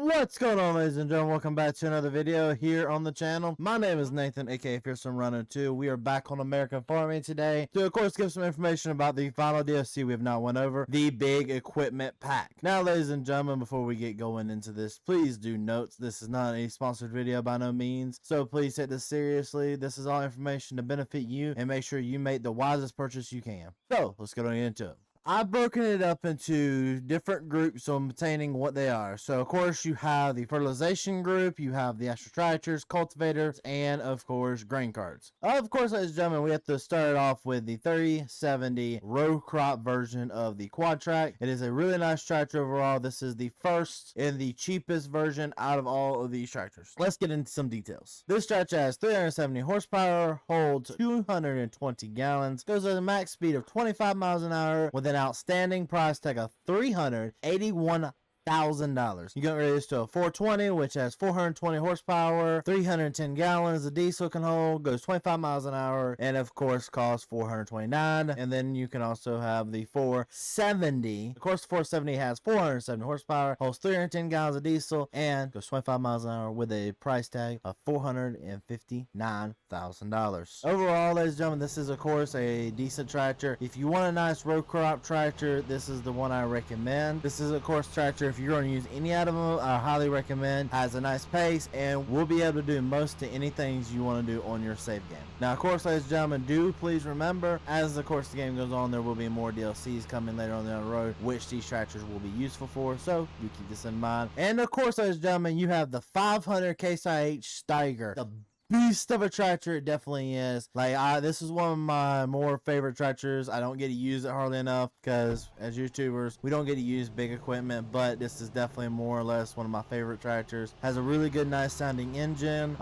What's going on, ladies and gentlemen? Welcome back to another video here on the channel. My name is Nathan, aka Fearsome Rhino 2. We are back on American Farming today to, of course, give some information about the final DLC we have not went over, the Big Equipment Pack. Now, ladies and gentlemen, before we get going into this, please do note this is not a sponsored video by no means, so please take this seriously. This is all information to benefit you and make sure you make the wisest purchase you can. So, let's get on into it. I've broken it up into different groups so obtaining what they are. So, of course, you have the fertilization group, you have the extra tractors, cultivators, and, of course, grain carts. Of course, ladies and gentlemen, we have to start off with the 3070 row crop version of the quad track. It is a really nice tractor overall. This is the first and the cheapest version out of all of these tractors. Let's get into some details. This tractor has 370 horsepower, holds 220 gallons, goes at a max speed of 25 miles an hour with an outstanding price tag of $381,000. You can upgrade this to a 420, which has 420 horsepower, 310 gallons of diesel can hold, goes 25 miles an hour, and of course costs $429. And then you can also have the 470. Of course, the 470 has 470 horsepower, holds 310 gallons of diesel, and goes 25 miles an hour with a price tag of $459,000. Overall, ladies and gentlemen, this is of course a decent tractor. If you want a nice row crop tractor, this is the one I recommend. This is of course tractor. If you're going to use any out of them, I highly recommend. Has a nice pace and will be able to do most of anything you want to do on your save game. Now, of course, ladies and gentlemen, do please remember, as of course the game goes on, there will be more DLCs coming later on down the road, which these tractors will be useful for. So do keep this in mind. And of course, ladies and gentlemen, you have the 500 Case IH Steiger, the beast of a tractor. It definitely is. Like, this is one of my more favorite tractors. I don't get to use it hardly enough because as YouTubers we don't get to use big equipment, but this is definitely more or less one of my favorite tractors. Has a really good, nice sounding engine,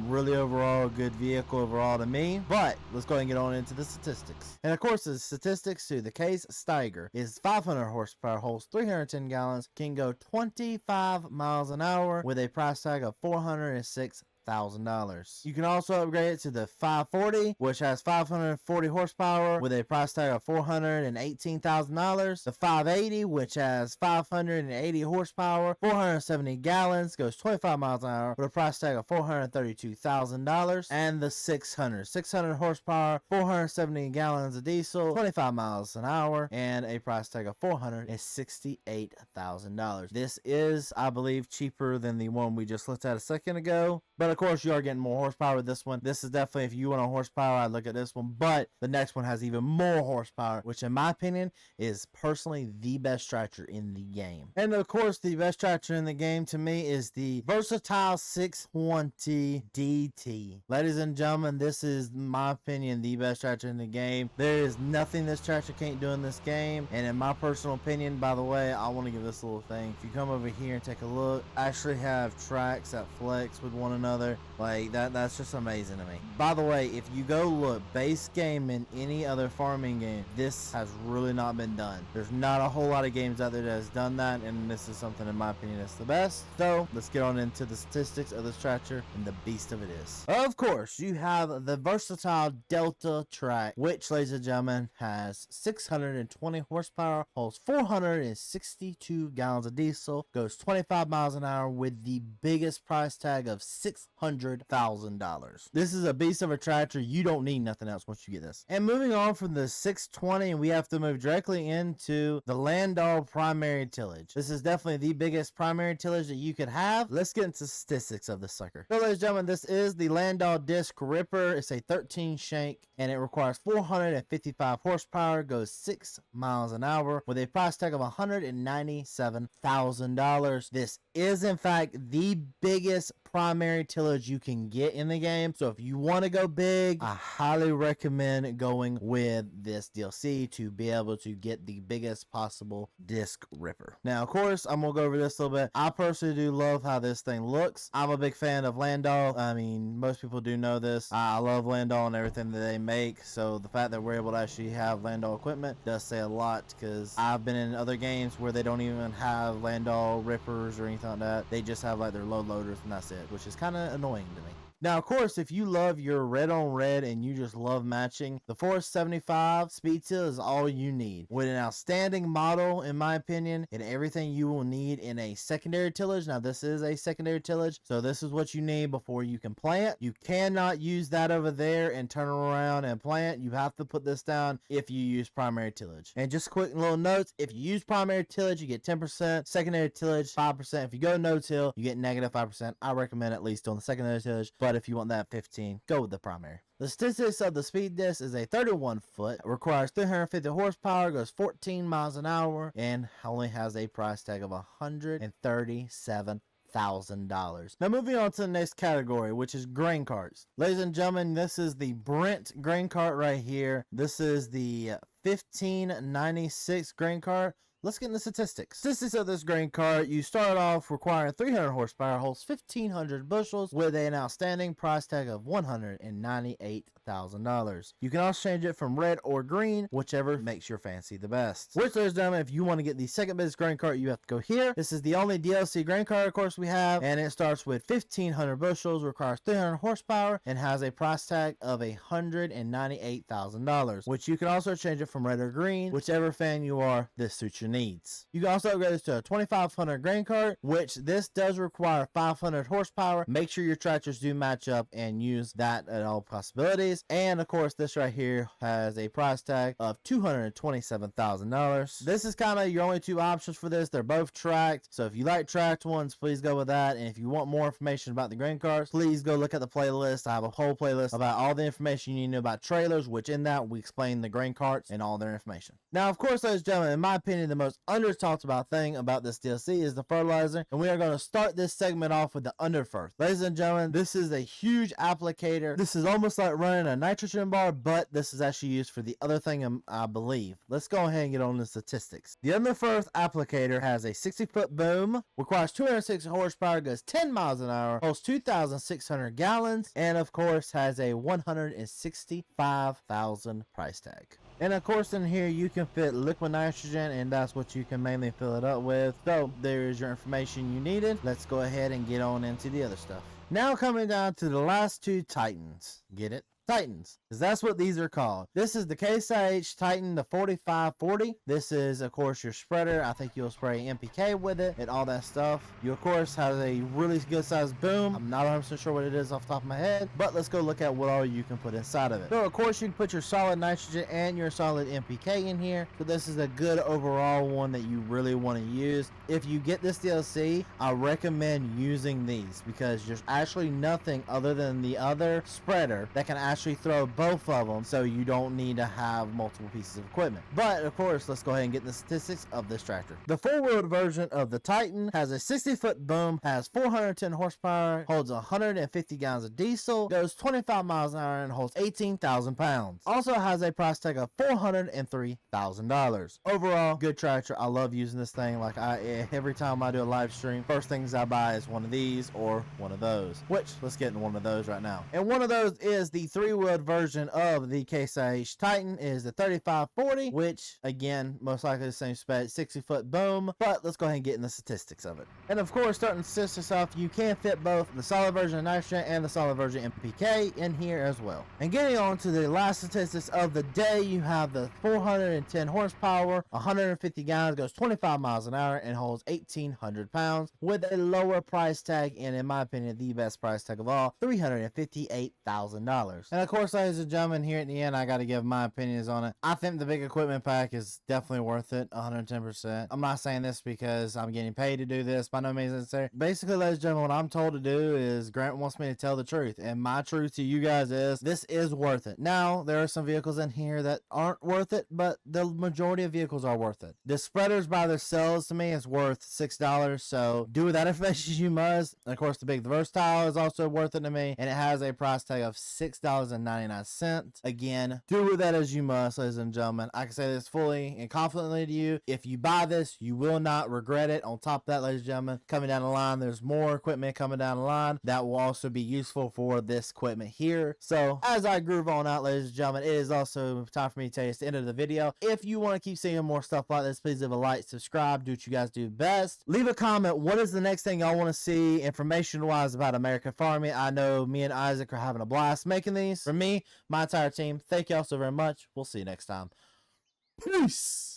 really overall a good vehicle overall to me. But let's go ahead and get on into the statistics. And of course, the statistics to the Case Steiger is 500 horsepower, holds 310 gallons, can go 25 miles an hour with a price tag of $406,000. You can also upgrade it to the 540, which has 540 horsepower with a price tag of $418,000. The 580, which has 580 horsepower, 470 gallons, goes 25 miles an hour with a price tag of $432,000. And the 600 horsepower, 470 gallons of diesel, 25 miles an hour, and a price tag of $468,000. This is, I believe, cheaper than the one we just looked at a second ago. But of course, you are getting more horsepower with this one. This is definitely, if you want a horsepower, I'd look at this one. But the next one has even more horsepower, which in my opinion is personally the best tractor in the game. And of course, the best tractor in the game to me is the Versatile 620 DT. Ladies and gentlemen, this is, in my opinion, the best tractor in the game. There is nothing this tractor can't do in this game. And in my personal opinion, by the way, I want to give this little thing. If you come over here and take a look, I actually have tracks that flex with one another. Like that's just amazing to me. By the way, if you go look base game in any other farming game, this has really not been done. There's not a whole lot of games out there that has done that, and this is something in my opinion that's the best. So let's get on into the statistics of this tractor and the beast of it is. Of course, you have the Versatile Delta track, which, ladies and gentlemen, has 620 horsepower, holds 462 gallons of diesel, goes 25 miles an hour with the biggest price tag of $600,000. This is a beast of a tractor. You don't need nothing else once you get this. And moving on from the 620, we have to move directly into the Landau primary tillage. This is definitely the biggest primary tillage that you could have. Let's get into statistics of this sucker. So, ladies and gentlemen, this is the Landau disc ripper. It's a 13 shank and it requires 455 horsepower, goes 6 miles an hour with a price tag of $197,000. This is in fact the biggest primary tillage you can get in the game. So if you want to go big, I highly recommend going with this DLC to be able to get the biggest possible disc ripper. Now, of course, I'm gonna go over this a little bit. I personally do love how this thing looks. I'm a big fan of Landau. I mean, most people do know this. I love Landau and everything that they make. So the fact that we're able to actually have Landau equipment does say a lot, because I've been in other games where they don't even have Landau rippers or anything like that. They just have like their load loaders and that's it, which is kind of annoying to me. Now, of course, if you love your red on red and you just love matching, the 475 speed till is all you need. With an outstanding model, in my opinion, and everything you will need in a secondary tillage. Now, this is a secondary tillage, so this is what you need before you can plant. You cannot use that over there and turn around and plant. You have to put this down if you use primary tillage. And just quick little notes, if you use primary tillage, you get 10%, secondary tillage 5%. If you go no-till, you get negative 5%. I recommend at least doing the secondary tillage, but if you want that 15, go with the primary. The statistics of the speed disc is a 31 foot, requires 350 horsepower, goes 14 miles an hour, and only has a price tag of $137,000. Now moving on to the next category, which is grain carts. Ladies and gentlemen, this is the Brent grain cart right here. This is the 1596 grain cart. Let's get into statistics. Statistics of this grain cart, you start off requiring 300 horsepower, holds 1,500 bushels with an outstanding price tag of $198,000. You can also change it from red or green, whichever makes your fancy the best. Which, ladies and gentlemen, if you want to get the second best grain cart, you have to go here. This is the only DLC grain cart, of course, we have, and it starts with 1,500 bushels, requires 300 horsepower, and has a price tag of $198,000, which you can also change it from red or green, whichever fan you are, this suits your needs. You can also upgrade this to a 2,500 grain cart, which this does require 500 horsepower. Make sure your tractors do match up and use that at all possibilities. And of course, this right here has a price tag of $227,000. This is kind of your only two options for this. They're both tracked, so if you like tracked ones, please go with that. And if you want more information about the grain carts, please go look at the playlist. I have a whole playlist about all the information you need to know about trailers, which in that we explain the grain carts and all their information. Now, of course, ladies and gentlemen, in my opinion, the most under talked about thing about this DLC is the fertilizer, and we are going to start this segment off with the underferth. Ladies and gentlemen, this is a huge applicator. This is almost like running a nitrogen bar, but this is actually used for the other thing, I believe. Let's go ahead and get on the statistics. The underferth applicator has a 60-foot boom, requires 260 horsepower, goes 10 miles an hour, holds 2,600 gallons, and of course has a $165,000 price tag. And of course in here you can fit liquid nitrogen, and that's what you can mainly fill it up with. So there is your information you needed. Let's go ahead and get on into the other stuff. Now coming down to the last two Titans. Get it? Titans, because that's what these are called. This is the Case IH Titan, the 4540. This is, of course, your spreader. I think you'll spray NPK with it and all that stuff. You, of course, have a really good sized boom. I'm not 100% sure what it is off the top of my head, but let's go look at what all you can put inside of it. So, of course, you can put your solid nitrogen and your solid NPK in here. So this is a good overall one that you really want to use. If you get this DLC, I recommend using these because there's actually nothing other than the other spreader that can actually throw both of them, so you don't need to have multiple pieces of equipment. But of course, let's go ahead and get the statistics of this tractor. The four-wheeled version of the Titan has a 60-foot boom, has 410 horsepower, holds 150 gallons of diesel, goes 25 miles an hour, and holds 18,000 pounds. Also has a price tag of $403,000. Overall, good tractor. I love using this thing. Like every time I do a live stream, first things I buy is one of these or one of those. Which let's get into one of those right now. And one of those is the three-wheeled version of the Case IH Titan, is the 3540, which again, most likely the same spec, 60-foot boom. But let's go ahead and get in the statistics of it. And of course, starting the statistics off, you can fit both the solid version of nitrogen and the solid version NPK in here as well. And getting on to the last statistics of the day, you have the 410 horsepower, 150 gallons, goes 25 miles an hour, and holds 1,800 pounds with a lower price tag, and in my opinion, the best price tag of all, $358,000. And of course, ladies and gentlemen, here at the end, I got to give my opinions on it. I think the big equipment pack is definitely worth it, 110%. I'm not saying this because I'm getting paid to do this, by no means necessary. Basically, ladies and gentlemen, what I'm told to do is Grant wants me to tell the truth, and my truth to you guys is this is worth it. Now, there are some vehicles in here that aren't worth it, but the majority of vehicles are worth it. The spreaders by themselves to me is worth $6, so do with that information you must. And of course, the versatile is also worth it to me, and it has a price tag of $6 $3.99. Again, do with that as you must, ladies and gentlemen. I can say this fully and confidently to you. If you buy this, you will not regret it. On top of that, ladies and gentlemen, coming down the line, there's more equipment coming down the line that will also be useful for this equipment here. So as I groove on out, ladies and gentlemen, it is also time for me to tell you it's the end of the video. If you want to keep seeing more stuff like this, please leave a like, subscribe, do what you guys do best. Leave a comment. What is the next thing y'all want to see information wise about American farming? I know me and Isaac are having a blast making these. For me, my entire team, thank y'all so very much. We'll see you next time. Peace.